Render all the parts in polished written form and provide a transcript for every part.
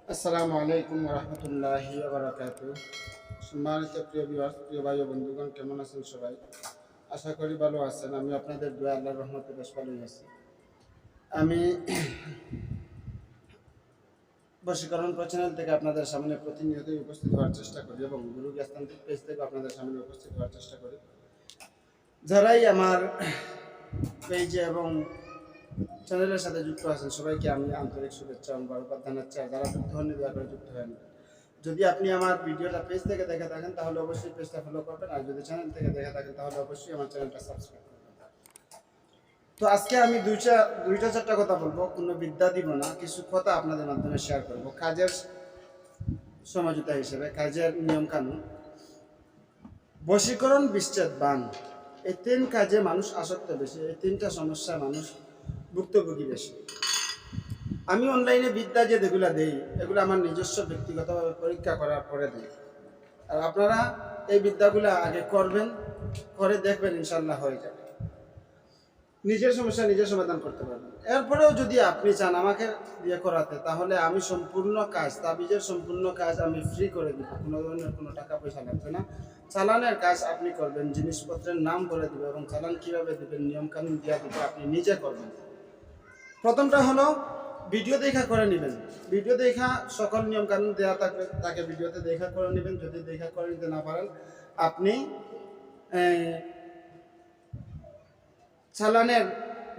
আসসালামু আলাইকুম রহমতুল্লাহি বারাকাতু। সম্মানিত প্রিয় ভিউয়ার্স, প্রিয় ভাই ও বন্ধুগণ, কেমন আছেন সবাই? আশা করি ভালো আছেন। আমি আপনাদের দোয়া আল্লাহর রহমতে বেশ ভালোই আছি। আমি বশীকরণ চ্যানেল থেকে আপনাদের সামনে প্রতিনিয়তই উপস্থিত হওয়ার চেষ্টা করি এবং গুরু জ্ঞানতান্ত্রিক পেজ থেকে আপনাদের সামনে উপস্থিত হওয়ার চেষ্টা করি। যারাই আমার পেজে এবং চ্যানেলের সাথে যুক্ত আছেন সবাইকে আমি আন্তরিক শুভেচ্ছা এবং বরকত জানাচ্ছি। আর যারা যুক্ত হননি দয়া করে যুক্ত হন। যদি আপনি আমার ভিডিওটা পেজ থেকে দেখে থাকেন তাহলে অবশ্যই পেজটা ফলো করবেন, আর যদি চ্যানেল থেকে দেখে থাকেন তাহলে অবশ্যই আমার চ্যানেলটা সাবস্ক্রাইব করবেন। তো আজকে আমি দুইটা চারটা কথা বলবো, কোনো বিদ্যা দিব না, কিছু কথা আপনাদের মাধ্যমে শেয়ার করব কাজের সমঝোতা হিসেবে, কাজের নিয়ম কানুন, বশীকরণ, বিচ্ছেদ, বান, এই তিন কাজে মানুষ আসক্ত বেশি, এই তিনটা সমস্যায় মানুষ ভুক্তভোগী বেশি। আমি অনলাইনে বিদ্যা যেগুলো দেই এগুলো আমার নিজস্ব ব্যক্তিগতভাবে পরীক্ষা করার পরে দিই। আর আপনারা এই বিদ্যাগুলো আগে করবেন, করে দেখবেন ইনশাল্লাহ হয়ে যাবে, নিজের সমস্যা নিজের সমাধান করতে পারবেন। এরপরেও যদি আপনি চান আমাকে দিয়ে করাতে, তাহলে আমি সম্পূর্ণ কাজ, তাবিজের সম্পূর্ণ কাজ আমি ফ্রি করে দিব, কোনো ধরনের কোনো টাকা পয়সা লাগবে না। চালানের কাজ আপনি করবেন, জিনিসপত্রের নাম বলে দেবে এবং চালান কীভাবে দেবেন নিয়মকানুন দিয়ে দিবে, আপনি নিজে করবেন। প্রথমটা হলো ভিডিও দেখা করে নেবেন। ভিডিও দেখা সকল নিয়মকানুন দেওয়া থাকবে, তাকে ভিডিওতে দেখা করে নেবেন। যদি দেখা করে নিতে না পারেন, আপনি চালানের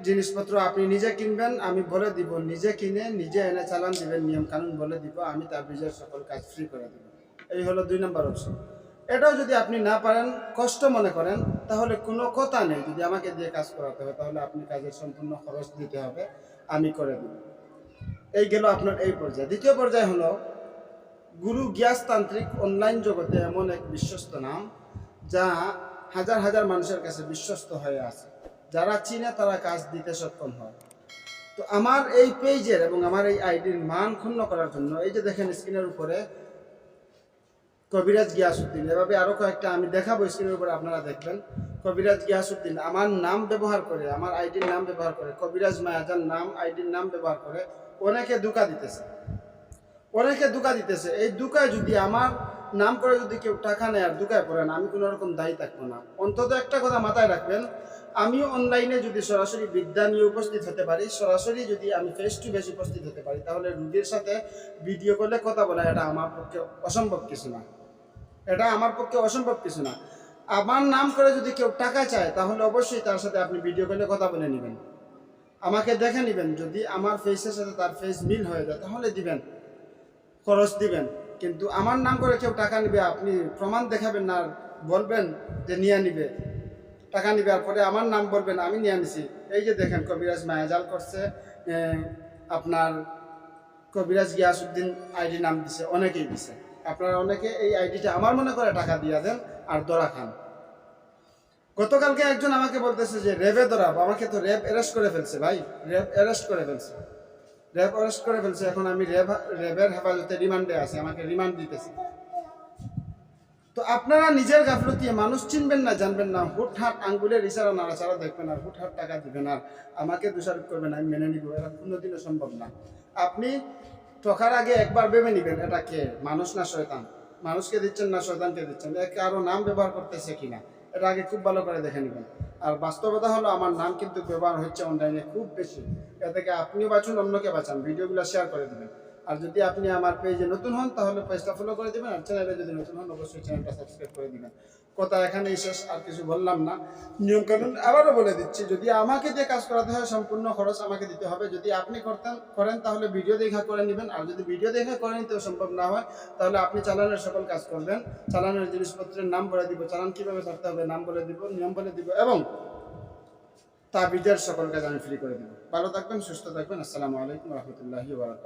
জিনিসপত্র আপনি নিজে কিনবেন, আমি বলে দিব, নিজে কিনে নিজে এনে চালান দিবেন, নিয়ম কানুন বলে দিব, আমি তাবিজের সকল কাজ ফ্রি করে দেব। এই হলো 2 নম্বর অপশন। এটাও যদি আপনি না পারেন, কষ্ট মনে করেন, তাহলে কোনো কথা নেই, যদি আমাকে দিয়ে কাজ করাতে হবে তাহলে আপনি কাজের সম্পূর্ণ খরচ দিতে হবে, আমি করে দেব। এই গেল আপনার এই পর্যায়ে। দ্বিতীয় পর্যায়ে হলো গুরু গ্যাসতান্ত্রিক। অনলাইন জগতে এমন এক বিশ্বস্ত নাম যা হাজার হাজার মানুষের কাছে বিশ্বস্ত হয়ে আছে। যারা চিনে তারা কাজ দিতে সক্ষম হয়। তো আমার এই পেজের এবং আমার এই আইডির মান ক্ষুণ্ণ করার জন্য, এই যে দেখেন স্ক্রিনের উপরে কবিরাজ গিয়াসউদ্দিন, এভাবে আরও কয়েকটা আমি দেখাবো স্ক্রিনের উপরে, আপনারা দেখবেন। কবিরাজ গিয়াসউদ্দিন আমার নাম ব্যবহার করে, আমার আইডির নাম ব্যবহার করে, কবিরাজ মায়াজান নাম আইডির নাম ব্যবহার করে অনেকে ধোঁকা দিতেছে। এই ধোঁকায় যদি আমার নাম করে যদি কেউ টাকা নেয় আর ধোঁকায় পড়েন, আমি কোনো রকম দায়ী থাকবো না। অন্তত একটা কথা মাথায় রাখবেন, আমি অনলাইনে যদি সরাসরি বিদ্যা নিয়ে উপস্থিত হতে পারি, সরাসরি যদি আমি ফেস টু ফেস উপস্থিত হতে পারি, তাহলে রুগীর সাথে ভিডিও কলে কথা বলা এটা আমার পক্ষে অসম্ভব কিছু না। আমার নাম করে যদি কেউ টাকা চায়, তাহলে অবশ্যই তার সাথে আপনি ভিডিও কলে কথা বলে নেবেন, আমাকে দেখে নেবেন। যদি আমার ফেসের সাথে তার ফেস মিল হয়ে যায় তাহলে দিবেন, খরচ দিবেন। কিন্তু আমার নাম করে কেউ টাকা নিবে, আপনি প্রমাণ দেখাবেন না, বলবেন যে নিয়ে নিবে, টাকা নিবে, আর পরে আমার নাম বলবেন আমি নিয়ে নিছি। এই যে দেখেন কবিরাজ মায়াজাল করছে, আপনার কবিরাজ গিয়াসউদ্দিন আইডি নাম দিছে, অনেকেই দিছে। আপনারা অনেকে এই আইডিটা আমার মনে করে টাকা দিয়ে দেন আর ধরা খান। গতকালকে একজন আমাকে বলতেছে যে র্যাবে ধরাবো, আমাকে তো র্যাব অ্যারেস্ট করে ফেলছে ভাই, র্যাব অ্যারেস্ট করে ফেলছে। এখন আমি র্যাবের হেফাজতে রিমান্ডে আছে, আমাকে রিমান্ড দিতেছে। তো আপনারা নিজের গাফলতি, মানুষ চিনবেন না, জানবেন না, হুটহাট আঙ্গুলের ইশারা নাড়াচাড়া দেখবেন আর হুটহাট টাকা দিবেন আর আমাকে দোষারোপ করবেন, আমি মেনে নিব, এটা কোনোদিনও সম্ভব না। আপনি ঠকার আগে একবার ভেবে নেবেন এটা কে, মানুষ না শয়তান। মানুষকে দিচ্ছেন না শয়তানকে দিচ্ছেন, কারো নাম ব্যবহার করতেছে কিনা এটা আগে খুব ভালো করে দেখে নেবেন। আর বাস্তবতা হলো আমার নাম কিন্তু ব্যবহার হচ্ছে অনলাইনে খুব বেশি। এ থেকে আপনিও বাঁচুন, অন্যকে বাঁচান, ভিডিওগুলো শেয়ার করে দেবেন। আর যদি আপনি আমার পেজে নতুন হন তাহলে পেজটা ফলো করে দেবেন, আর চ্যানেলে যদি নতুন হন অবশ্যই চ্যানেলটা সাবস্ক্রাইব করে দেবেন। কথা এখানেই শেষ, আর কিছু বললাম না। নিয়মকানুন আবারও বলে দিচ্ছি, যদি আমাকে দিয়ে কাজ করাতে হয় সম্পূর্ণ খরচ আমাকে দিতে হবে। যদি আপনি করেন তাহলে ভিডিও দেখা করে নেবেন, আর যদি ভিডিও দেখা করে নিতেও সম্ভব না হয় তাহলে আপনি চালানের সকল কাজ করবেন। চালানের জিনিসপত্রের নাম বলে দিব, চালান কীভাবে ছাড়তে হবে নাম বলে দিব, নিয়ম বলে দিব, এবং তাবিজের সকল কাজ আমি ফ্রি করে দেব। ভালো থাকবেন, সুস্থ থাকবেন। আসসালামু আলাইকুম রহমতুল্লাহি ওয়া বারাকাতুহু।